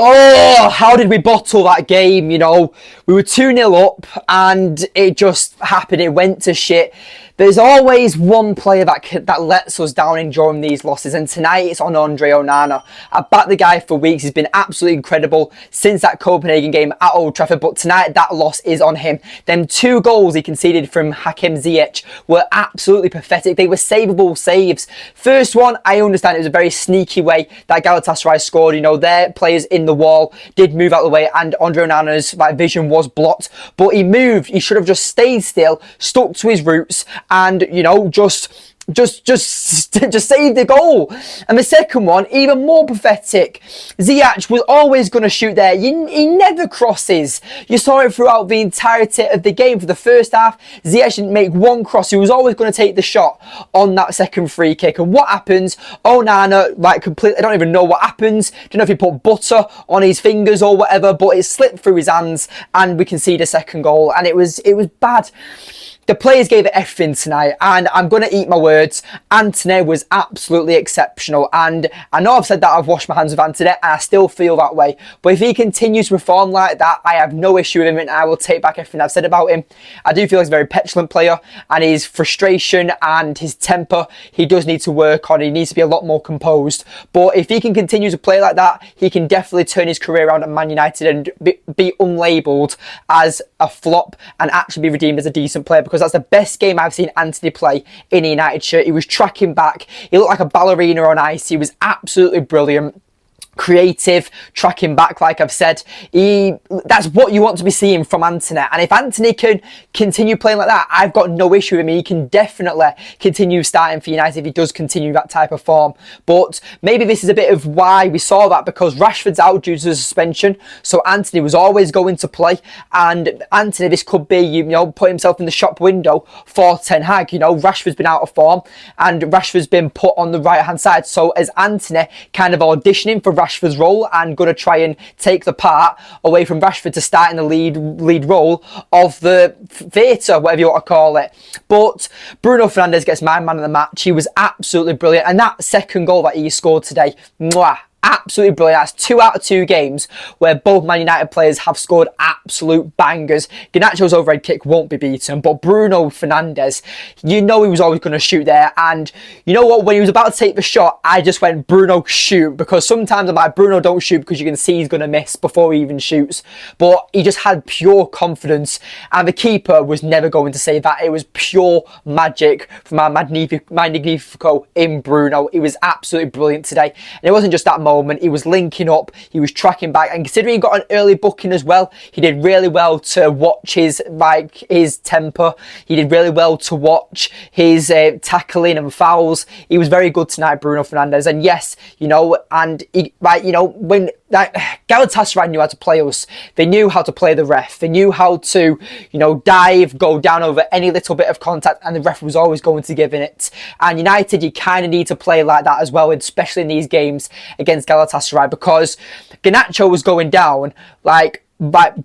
Oh, how did we bottle that game? You know, we were 2-0 up and it just happened. It went to shit. There's always one player that lets us down during these losses, and tonight it's on ONANA. I've backed the guy for weeks. He's been absolutely incredible since that Copenhagen game at Old Trafford, but tonight that loss is on him. Them 2 goals he conceded from Hakim Ziyech were absolutely pathetic. They were savable saves. First one, I understand it was a very sneaky way that Galatasaray scored. You know, their players in the wall did move out of the way and Andre Onana's vision was blocked, but he moved. He should have just stayed still, stuck to his roots, and, you know, just save the goal. And the second one, even more pathetic. Ziyech was always going to shoot there. He never crosses. You saw it throughout the entirety of the game. For the first half, Ziyech didn't make one cross. He was always going to take the shot on that second free kick. And what happens? Onana, like, completely, I don't even know what happens. Don't know if he put butter on his fingers or whatever, but it slipped through his hands and we conceded a second goal. And it was bad. The players gave it everything tonight, and I'm going to eat my words. Antony was absolutely exceptional, and I know I've said that I've washed my hands of Antony, and I still feel that way. But if he continues to perform like that, I have no issue with him, and I will take back everything I've said about him. I do feel he's a very petulant player, and his frustration and his temper, he does need to work on. He needs to be a lot more composed. But if he can continue to play like that, he can definitely turn his career around at Man United and be unlabelled as a flop and actually be redeemed as a decent player, because that's the best game I've seen Antony play in a United shirt. He was tracking back. He looked like a ballerina on ice. He was absolutely brilliant. Creative, tracking back, like I've said. That's what you want to be seeing from Antony. And if Antony can continue playing like that, I've got no issue with him. He can definitely continue starting for United if he does continue that type of form. But maybe this is a bit of why we saw that, because Rashford's out due to the suspension, so Antony was always going to play. And Antony, this could be, you know, put himself in the shop window for Ten Hag. You know, Rashford's been out of form and Rashford's been put on the right hand side. So as Antony kind of auditioning for Rashford's role and going to try and take the part away from Rashford to start in the lead role of the theatre, whatever you want to call it. But Bruno Fernandes gets my man of the match. He was absolutely brilliant, and that second goal that he scored today, mwah, absolutely brilliant. That's 2 out of 2 games where both Man United players have scored absolute bangers. Garnacho's overhead kick won't be beaten, but Bruno Fernandes, you know he was always going to shoot there. And you know what? When he was about to take the shot, I just went, Bruno, shoot. Because sometimes I'm like, Bruno, don't shoot, because you can see he's going to miss before he even shoots. But he just had pure confidence. And the keeper was never going to save that. It was pure magic from our Magnifico in Bruno. It was absolutely brilliant today. And it wasn't just that moment. He was linking up, he was tracking back, and considering he got an early booking as well, he did really well to watch his temper. He did really well to watch his tackling and fouls. He was very good tonight, Bruno Fernandes. And yes, you know, and he, when Galatasaray knew how to play us, they knew how to play the ref. They knew how to, you know, dive, go down over any little bit of contact, and the ref was always going to give in it. And United, you kind of need to play like that as well, especially in these games against Galatasaray, because Garnacho was going down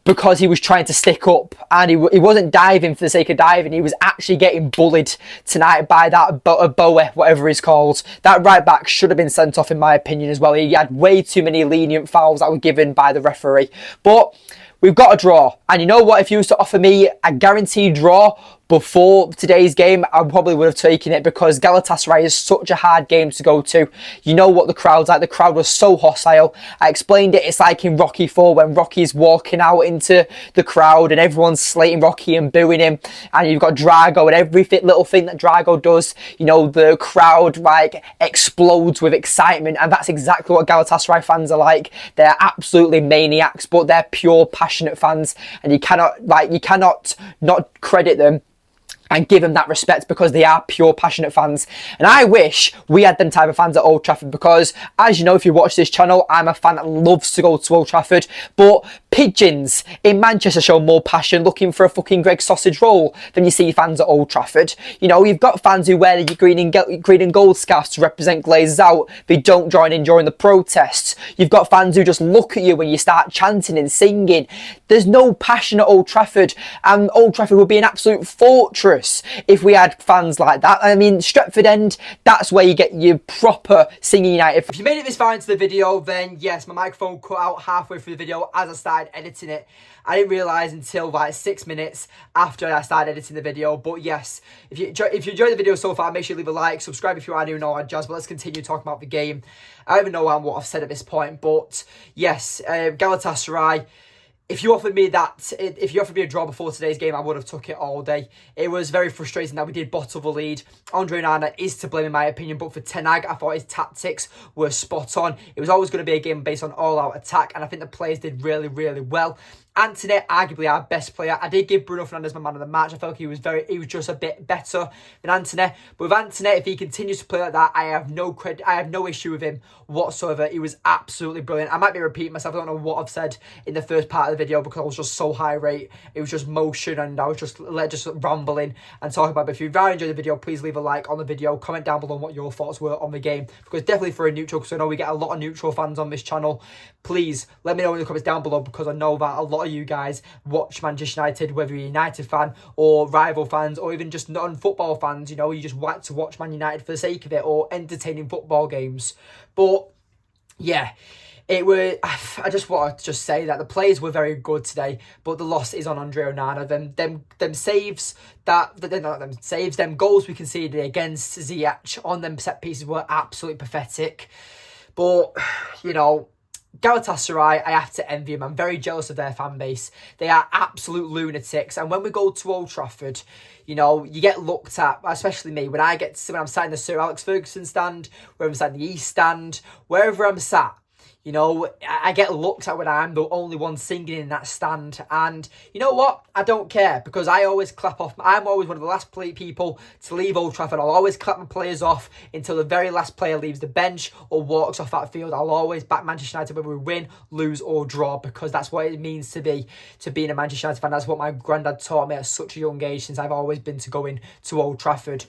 because he was trying to stick up, and he wasn't diving for the sake of diving. He was actually getting bullied tonight by that Boe, whatever he's called. That right back should have been sent off, in my opinion, as well. He had way too many lenient fouls that were given by the referee. But we've got a draw, and you know what? If you was to offer me a guaranteed draw before today's game, I probably would have taken it, because Galatasaray is such a hard game to go to. You know what the crowd's like. The crowd was so hostile. I explained it. It's like in Rocky IV when Rocky's walking out into the crowd and everyone's slating Rocky and booing him, and you've got Drago, and every little thing that Drago does, you know, the crowd like explodes with excitement. And that's exactly what Galatasaray fans are like. They're absolutely maniacs, but they're pure passionate fans, and you cannot not credit them and give them that respect, because they are pure passionate fans. And I wish we had them type of fans at Old Trafford, because as you know, if you watch this channel, I'm a fan that loves to go to Old Trafford. But pigeons in Manchester show more passion looking for a fucking Greg sausage roll than you see fans at Old Trafford. You know, you've got fans who wear the green and gold scarves to represent Glazers out. They don't join in during the protests. You've got fans who just look at you when you start chanting and singing. There's no passion at Old Trafford, and Old Trafford would be an absolute fortress chorus if we had fans like that. I mean, Stretford End, that's where you get your proper singing United. If you made it this far into the video, then yes, my microphone cut out halfway through the video as I started editing it. I didn't realise until like 6 minutes after I started editing the video. But yes, if you enjoyed the video so far, make sure you leave a like, subscribe if you are new and all that jazz. But let's continue talking about the game. I don't even know what I've said at this point, but yes, Galatasaray. If you offered me a draw before today's game, I would have took it all day. It was very frustrating that we did bottle the lead. ONANA is to blame in my opinion, but for Ten Hag, I thought his tactics were spot on. It was always going to be a game based on all-out attack, and I think the players did really, really well. Antony, arguably our best player. I did give Bruno Fernandes my man of the match. I felt like he was just a bit better than Antony. But with Antony, if he continues to play like that, I have no issue with him whatsoever. He was absolutely brilliant. I might be repeating myself. I don't know what I've said in the first part of the video because I was just so high rate. It was just motion and I was just rambling and talking about it. But if you've really enjoyed the video, please leave a like on the video. Comment down below what your thoughts were on the game. Because definitely for a neutral, because I know we get a lot of neutral fans on this channel. Please let me know in the comments down below because I know that a lot of you guys watch Manchester United, whether you're a United fan or rival fans or even just non-football fans. You know, you just like to watch Man United for the sake of it or entertaining football games. But yeah, I just want to say that the players were very good today, but the loss is on Andre Onana. Them goals we conceded against Ziyech on them set pieces were absolutely pathetic. But you know, Galatasaray, I have to envy them. I'm very jealous of their fan base. They are absolute lunatics. And when we go to Old Trafford, you know, you get looked at, especially me, when I'm sat in the Sir Alex Ferguson stand, where I'm sat in the East stand, wherever I'm sat, you know, I get looked at when I'm the only one singing in that stand. And you know what? I don't care because I always clap off. I'm always one of the last people to leave Old Trafford. I'll always clap my players off until the very last player leaves the bench or walks off that field. I'll always back Manchester United whether we win, lose or draw because that's what it means to be a Manchester United fan. That's what my granddad taught me at such a young age since I've always been to going to Old Trafford.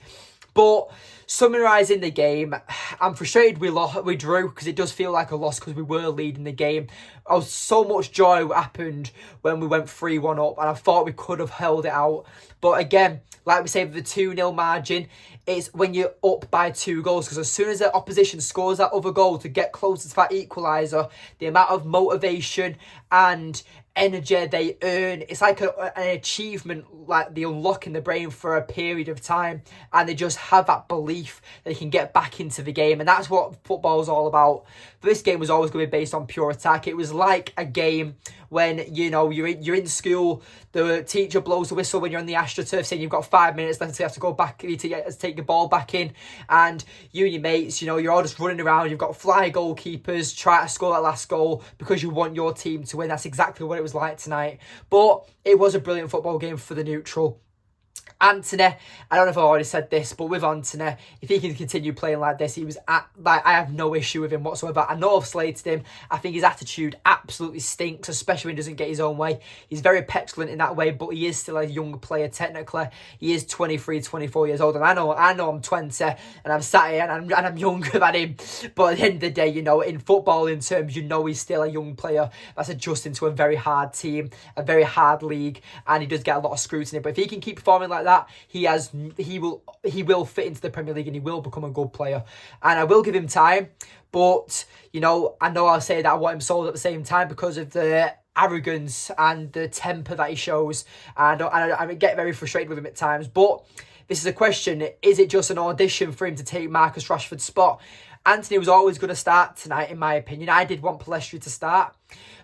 But summarising the game, I'm frustrated we drew because it does feel like a loss because we were leading the game. So much joy happened when we went 3-1 up and I thought we could have held it out. But again, like we say with the 2-0 margin, it's when you're up by 2 goals because as soon as the opposition scores that other goal to get closer to that equaliser, the amount of motivation and energy they earn, it's like an achievement, like they unlock in the brain for a period of time and they just have that belief they can get back into the game, and that's what football is all about. This game was always going to be based on pure attack. It was like a game when, you know, you're in school, the teacher blows the whistle when you're on the AstroTurf saying you've got 5 minutes left, so you have to go back to take the ball back in, and you and your mates, you know, you're all just running around, you've got fly goalkeepers, try to score that last goal because you want your team to win. That's exactly what it was like tonight. But it was a brilliant football game for the neutral. Antony, I don't know if I already said this, but with Antony, if he can continue playing like this, I have no issue with him whatsoever. I know I've slated him. I think his attitude absolutely stinks, especially when he doesn't get his own way. He's very petulant in that way, but he is still a young player technically. He is 23, 24 years old, and I know I'm 20, and I'm sat here, and I'm younger than him. But at the end of the day, you know, in footballing terms, you know he's still a young player that's adjusting to a very hard team, a very hard league, and he does get a lot of scrutiny. But if he can keep performing like that, he will fit into the Premier League and he will become a good player, and I will give him time. But you know, I know I'll say that I want him sold at the same time because of the arrogance and the temper that he shows, and I get very frustrated with him at times. But this is a question: is it just an audition for him to take Marcus Rashford's spot? Antony was always going to start tonight, in my opinion. I did want Pellistri to start.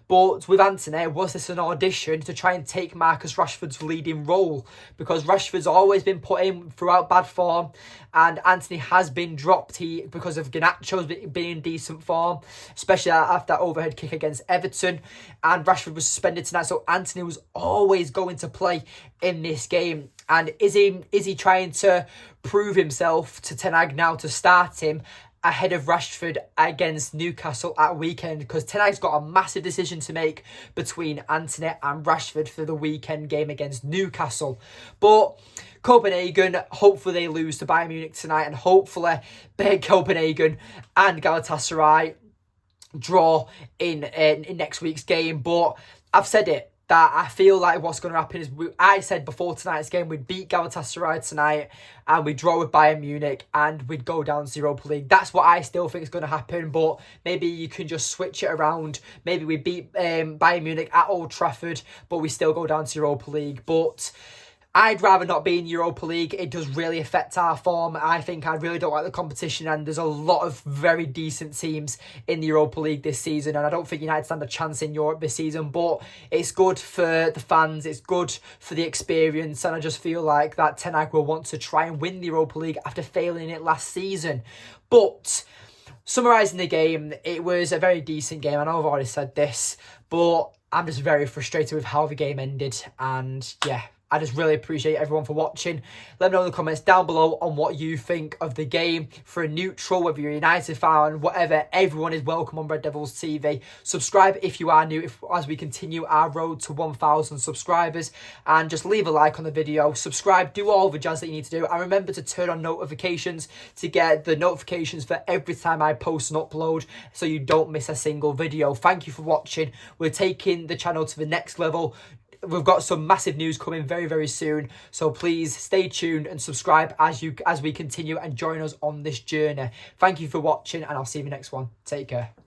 But with Antony, was this an audition to try and take Marcus Rashford's leading role? Because Rashford's always been put in throughout bad form, and Antony has been dropped because of Garnacho's being in decent form, especially after that overhead kick against Everton. And Rashford was suspended tonight, so Antony was always going to play in this game. And is he trying to prove himself to Ten Hag now to start him ahead of Rashford against Newcastle at weekend? Because Ten Hag's got a massive decision to make between Antony and Rashford for the weekend game against Newcastle. But Copenhagen, hopefully they lose to Bayern Munich tonight, and hopefully Copenhagen and Galatasaray draw in next week's game. But I've said it, that I feel like what's going to happen is I said before tonight's game we'd beat Galatasaray tonight and we'd draw with Bayern Munich and we'd go down to Europa League. That's what I still think is going to happen, but maybe you can just switch it around. Maybe we beat Bayern Munich at Old Trafford, but we still go down to Europa League. But I'd rather not be in Europa League. It does really affect our form. I think I really don't like the competition, and there's a lot of very decent teams in the Europa League this season, and I don't think United stand a chance in Europe this season, but it's good for the fans, it's good for the experience, and I just feel like that Ten Hag will want to try and win the Europa League after failing it last season. But summarising the game, it was a very decent game. I know I've already said this, but I'm just very frustrated with how the game ended, and yeah, I just really appreciate everyone for watching. Let me know in the comments down below on what you think of the game. For a neutral, whether you're a United fan, whatever, everyone is welcome on Red Devils TV. Subscribe if you are new, as we continue our road to 1,000 subscribers. And just leave a like on the video. Subscribe, do all the jazz that you need to do. And remember to turn on notifications to get the notifications for every time I post and upload, so you don't miss a single video. Thank you for watching. We're taking the channel to the next level. We've got some massive news coming very, very soon. So please stay tuned and subscribe as we continue and join us on this journey. Thank you for watching, and I'll see you in the next one. Take care.